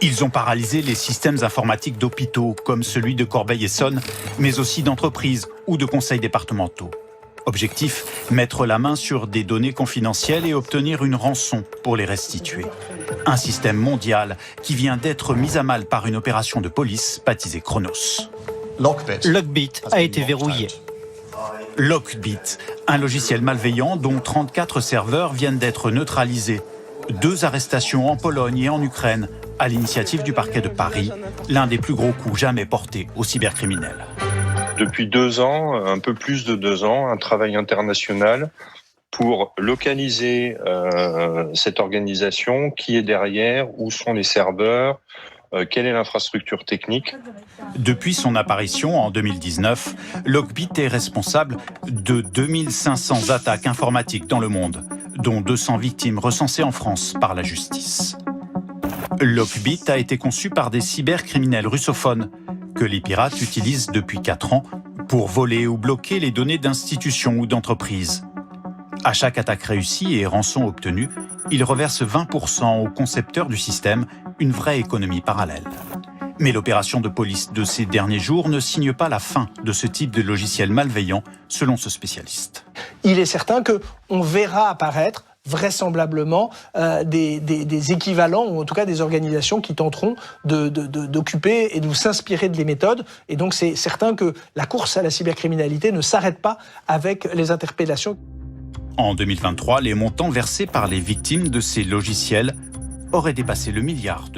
Ils ont paralysé les systèmes informatiques d'hôpitaux, comme celui de Corbeil-Essonnes, mais aussi d'entreprises ou de conseils départementaux. Objectif, mettre la main sur des données confidentielles et obtenir une rançon pour les restituer. Un système mondial qui vient d'être mis à mal par une opération de police baptisée Chronos. Lockbit a été verrouillé. Lockbit, un logiciel malveillant dont 34 serveurs viennent d'être neutralisés. 2 arrestations en Pologne et en Ukraine, à l'initiative du parquet de Paris, l'un des plus gros coups jamais portés aux cybercriminels. Depuis 2 ans, un peu plus de 2 ans, un travail international pour localiser cette organisation, qui est derrière, où sont les serveurs, quelle est l'infrastructure technique. Depuis son apparition en 2019, Lockbit est responsable de 2500 attaques informatiques dans le monde, dont 200 victimes recensées en France par la justice. Lockbit a été conçu par des cybercriminels russophones que les pirates utilisent depuis 4 ans pour voler ou bloquer les données d'institutions ou d'entreprises. À chaque attaque réussie et rançon obtenue, ils reversent 20% aux concepteurs du système, une vraie économie parallèle. Mais l'opération de police de ces derniers jours ne signe pas la fin de ce type de logiciel malveillant, selon ce spécialiste. Il est certain qu'on verra apparaître vraisemblablement des équivalents, ou en tout cas des organisations qui tenteront d'occuper et de s'inspirer de les méthodes. Et donc c'est certain que la course à la cybercriminalité ne s'arrête pas avec les interpellations. En 2023, les montants versés par les victimes de ces logiciels auraient dépassé le $1 milliard.